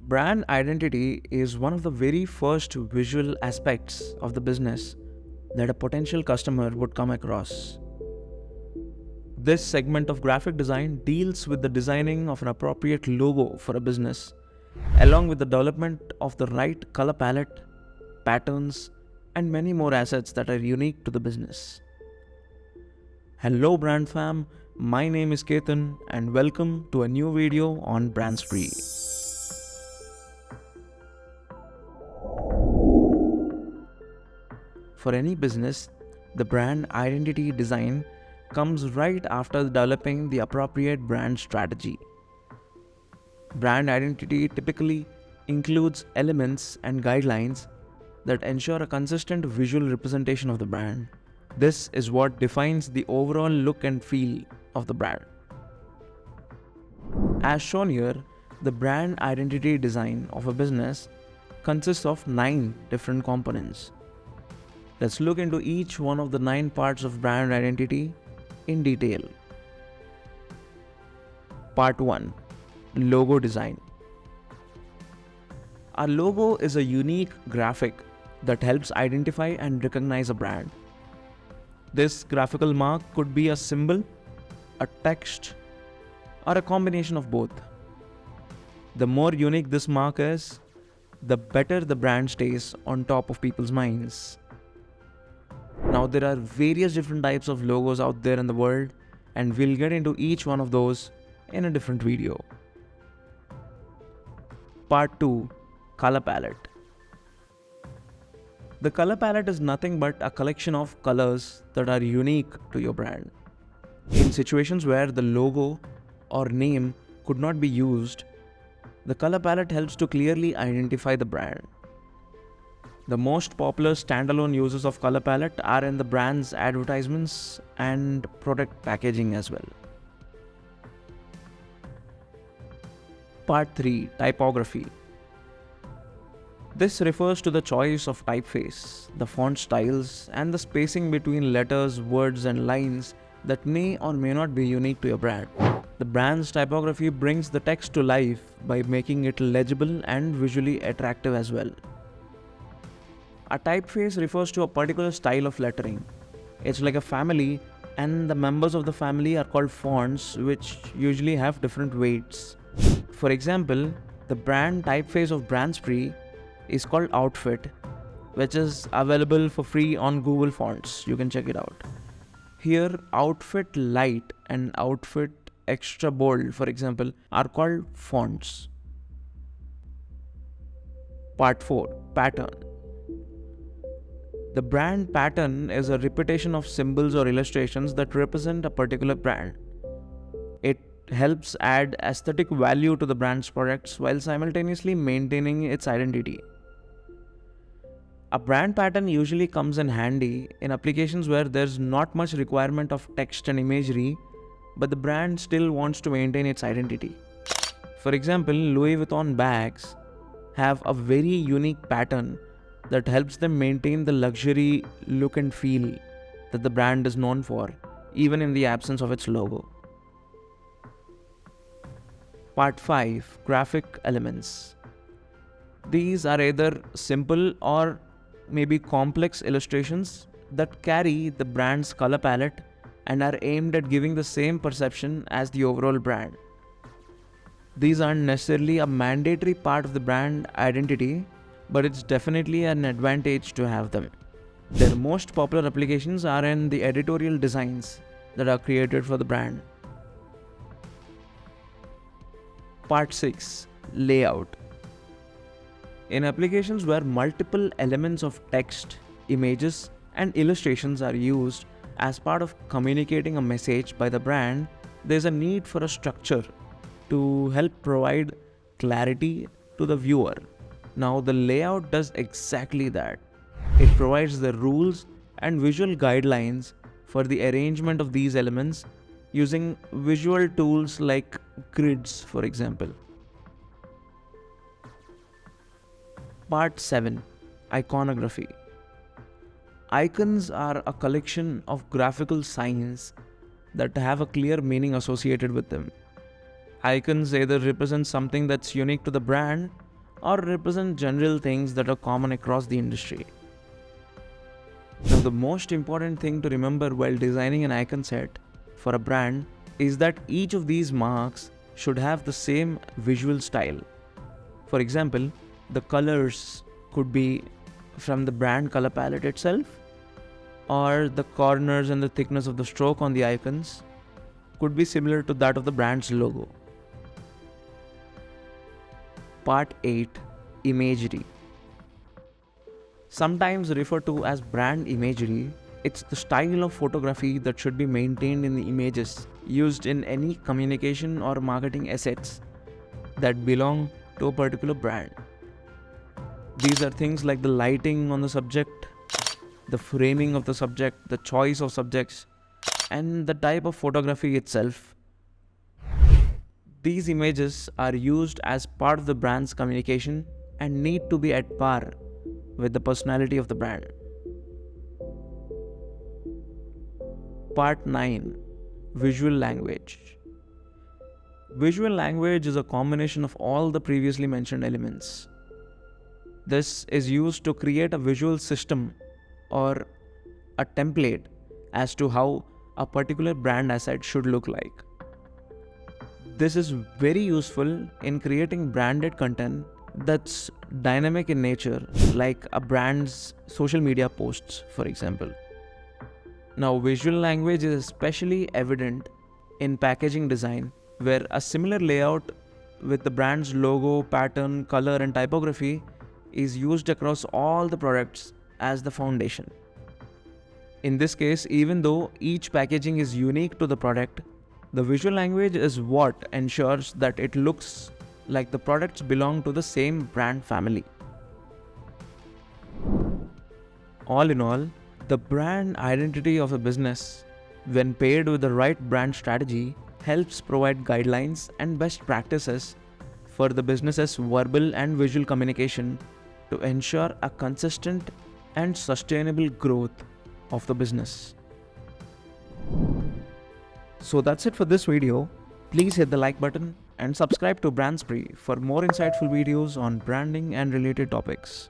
Brand identity is one of the very first visual aspects of the business that a potential customer would come across. This segment of graphic design deals with the designing of an appropriate logo for a business, along with the development of the right color palette, patterns, and many more assets that are unique to the business. Hello brand fam, my name is Ketan and welcome to a new video on Brandzpree. For any business, the brand identity design comes right after developing the appropriate brand strategy. Brand identity typically includes elements and guidelines that ensure a consistent visual representation of the brand. This is what defines the overall look and feel of the brand. As shown here, the brand identity design of a business consists of 9 different components. Let's look into each one of the 9 parts of brand identity in detail. Part 1. Logo design. Our logo is a unique graphic that helps identify and recognize a brand. This graphical mark could be a symbol, a text, or a combination of both. The more unique this mark is, the better the brand stays on top of people's minds. Now there are various different types of logos out there in the world, and we'll get into each one of those in a different video. Part 2. Color palette. The color palette is nothing but a collection of colors that are unique to your brand. In situations where the logo or name could not be used, the color palette helps to clearly identify the brand. The most popular standalone uses of color palette are in the brand's advertisements and product packaging as well. Part 3. Typography. This refers to the choice of typeface, the font styles, and the spacing between letters, words, and lines that may or may not be unique to your brand. The brand's typography brings the text to life by making it legible and visually attractive as well. A typeface refers to a particular style of lettering. It's like a family, and the members of the family are called fonts, which usually have different weights. For example, the brand typeface of Brandzpree is called Outfit, which is available for free on Google Fonts. You can check it out. Here, Outfit Light and Outfit Extra Bold, for example, are called fonts. Part 4. Pattern. The brand pattern is a repetition of symbols or illustrations that represent a particular brand. It helps add aesthetic value to the brand's products while simultaneously maintaining its identity. A brand pattern usually comes in handy in applications where there's not much requirement of text and imagery, but the brand still wants to maintain its identity. For example, Louis Vuitton bags have a very unique pattern that helps them maintain the luxury look and feel that the brand is known for, even in the absence of its logo. Part 5. Graphic elements. These are either simple or maybe complex illustrations that carry the brand's color palette and are aimed at giving the same perception as the overall brand. These aren't necessarily a mandatory part of the brand identity, but it's definitely an advantage to have them. Their most popular applications are in the editorial designs that are created for the brand. Part 6. Layout. In applications where multiple elements of text, images, and illustrations are used as part of communicating a message by the brand, there's a need for a structure to help provide clarity to the viewer. Now, the layout does exactly that. It provides the rules and visual guidelines for the arrangement of these elements using visual tools like grids, for example. Part 7. Iconography. Icons are a collection of graphical signs that have a clear meaning associated with them. Icons either represent something that's unique to the brand or represent general things that are common across the industry. Now, the most important thing to remember while designing an icon set for a brand is that each of these marks should have the same visual style. For example, the colors could be from the brand color palette itself, or the corners and the thickness of the stroke on the icons could be similar to that of the brand's logo. Part 8. Imagery. Sometimes referred to as brand imagery, it's the style of photography that should be maintained in the images used in any communication or marketing assets that belong to a particular brand. These are things like the lighting on the subject, the framing of the subject, the choice of subjects, and the type of photography itself. These images are used as part of the brand's communication and need to be at par with the personality of the brand. Part 9. Visual language. Visual language is a combination of all the previously mentioned elements. This is used to create a visual system or a template as to how a particular brand asset should look like. This is very useful in creating branded content that's dynamic in nature, like a brand's social media posts, for example. Now, visual language is especially evident in packaging design, where a similar layout with the brand's logo, pattern, color, and typography is used across all the products as the foundation. In this case, even though each packaging is unique to the product, the visual language is what ensures that it looks like the products belong to the same brand family. All in all, the brand identity of a business, when paired with the right brand strategy, helps provide guidelines and best practices for the business's verbal and visual communication to ensure a consistent and sustainable growth of the business. So that's it for this video. Please hit the like button and subscribe to Brandzpree for more insightful videos on branding and related topics.